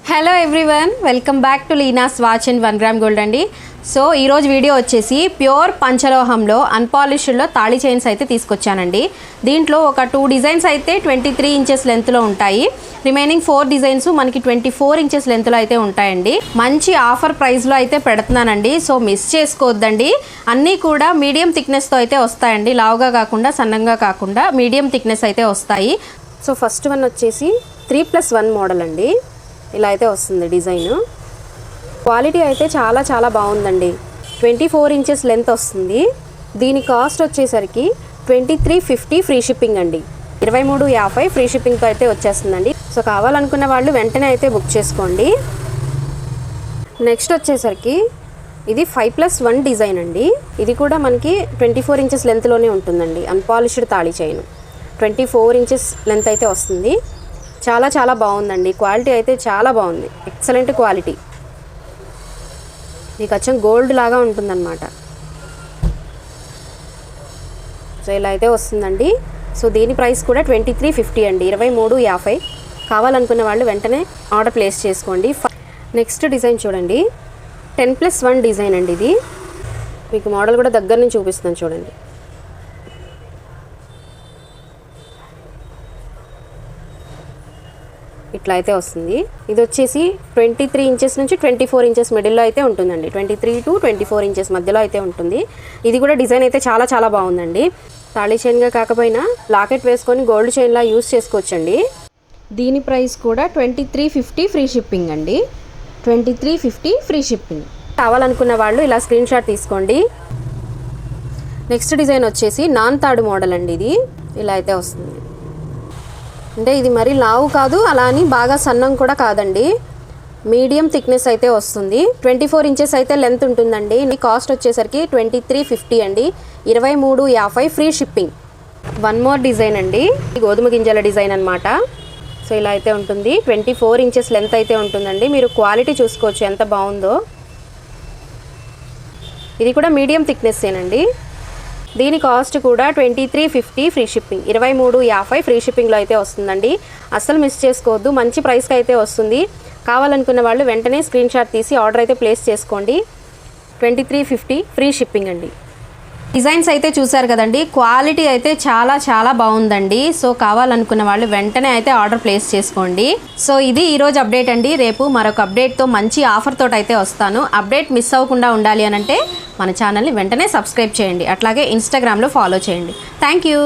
Hello everyone, welcome back to Leena's watch and 1 gram gold అండి. So ఈరోజు video వచ్చేసి pure పంచలోహంలో అన్పాలిష్డ్లో తాళి చైన్స్ అయితే తీసుకొచ్చానండి. దీంట్లో ఒక 2 డిజైన్స్ అయితే 23 ఇంచెస్ లెంత్లో ఉంటాయి. రిమైనింగ్ 4 డిజైన్స్ మనకి 24 ఇంచెస్ లెంత్లో అయితే ఉంటాయండి. మంచి ఆఫర్ ప్రైస్లో అయితే పెడుతున్నానండి, సో మిస్ చేసుకోవద్దండి. అన్నీ కూడా మీడియం థిక్నెస్తో అయితే వస్తాయండి. లావుగా కాకుండా సన్నంగా కాకుండా మీడియం థిక్నెస్ అయితే వస్తాయి. సో ఫస్ట్ వన్ వచ్చేసి 3+1 మోడల్ అండి. ఇలా అయితే వస్తుంది డిజైన్. క్వాలిటీ అయితే చాలా బాగుందండి. 24 ఇంచెస్ లెంత్ వస్తుంది. దీని కాస్ట్ వచ్చేసరికి 2350 ఫ్రీ షిప్పింగ్ అండి. 2350 ఫ్రీ షిప్పింగ్తో అయితే వచ్చేస్తుందండి. సో కావాలనుకున్న వాళ్ళు వెంటనే అయితే బుక్ చేసుకోండి. నెక్స్ట్ వచ్చేసరికి ఇది 5+1 డిజైన్ అండి. ఇది కూడా మనకి 24 ఇంచెస్ లెంత్లోనే ఉంటుందండి. అన్పాలిష్డ్ తాళి చైన్ 24 ఇంచెస్ లెంత్ అయితే వస్తుంది. చాలా బాగుందండి. క్వాలిటీ అయితే చాలా బాగుంది, ఎక్సలెంట్ క్వాలిటీ. మీకు అచ్చం గోల్డ్ లాగా ఉంటుందన్నమాట. సో ఇలా అయితే వస్తుందండి. సో దీని ప్రైస్ కూడా 2350 అండి. 2350. కావాలనుకున్న వాళ్ళు వెంటనే ఆర్డర్ ప్లేస్ చేసుకోండి. నెక్స్ట్ డిజైన్ చూడండి, 10+1 డిజైన్ అండి. ఇది మీకు మోడల్ కూడా దగ్గర నుంచి చూపిస్తున్నాను చూడండి. ఇట్లా అయితే వస్తుంది. ఇది వచ్చేసి 23 ఇంచెస్ నుంచి 24 ఇంచెస్ మిడిల్లో అయితే ఉంటుందండి. 23 to 24 ఇంచెస్ మధ్యలో అయితే ఉంటుంది. ఇది కూడా డిజైన్ అయితే చాలా బాగుందండి. తాళీ చైన్గా కాకపోయినా లాకెట్ వేసుకొని గోల్డ్ చైన్లా యూస్ చేసుకోవచ్చండి. దీని ప్రైస్ కూడా 2350 ఫ్రీ షిప్పింగ్ అండి. 2350 ఫ్రీ షిప్పింగ్. కావాలనుకున్న వాళ్ళు ఇలా స్క్రీన్ షాట్ తీసుకోండి. నెక్స్ట్ డిజైన్ వచ్చేసి నాన్ తాడు మోడల్ అండి. ఇది ఇలా అయితే వస్తుంది. అంటే ఇది మరీ లావు కాదు, అలా అని బాగా సన్నం కూడా కాదండి. మీడియం థిక్నెస్ అయితే వస్తుంది. 24 ఇంచెస్ అయితే లెంత్ ఉంటుందండి. ఈ కాస్ట్ వచ్చేసరికి 2350 అండి. 2350 free shipping. One more design అండి. గోధుమ గింజల డిజైన్ అనమాట. సో ఇలా అయితే ఉంటుంది. 24 ఇంచెస్ లెంత్ అయితే ఉంటుందండి. మీరు క్వాలిటీ చూసుకోవచ్చు ఎంత బాగుందో. ఇది కూడా మీడియం థిక్నెస్ ఏనండి. దీని కాస్ట్ కూడా 2350 ఫ్రీ షిప్పింగ్. 2350 ఫ్రీ షిప్పింగ్లో అయితే వస్తుందండి. అస్సలు మిస్ చేసుకోవద్దు, మంచి ప్రైస్కి అయితే వస్తుంది. కావాలనుకున్న వాళ్ళు వెంటనే స్క్రీన్ షాట్ తీసి ఆర్డర్ అయితే ప్లేస్ చేసుకోండి. 2350 ఫ్రీ షిప్పింగ్ అండి. డిజైన్స్ అయితే చూసారు కదండి, క్వాలిటీ అయితే చాలా బాగుందండి. సో కావాలనుకున్న వాళ్ళు వెంటనే అయితే ఆర్డర్ ప్లేస్ చేసుకోండి. సో ఇది ఈరోజు అప్డేట్ అండి. రేపు మరొక అప్డేట్తో మంచి ఆఫర్ తోటి అయితే వస్తాను. అప్డేట్ మిస్ అవ్వకుండా ఉండాలి అని అంటే మన ఛానల్ని వెంటనే సబ్స్క్రైబ్ చేయండి. అట్లాగే ఇన్స్టాగ్రామ్లో ఫాలో చేయండి. Thank you.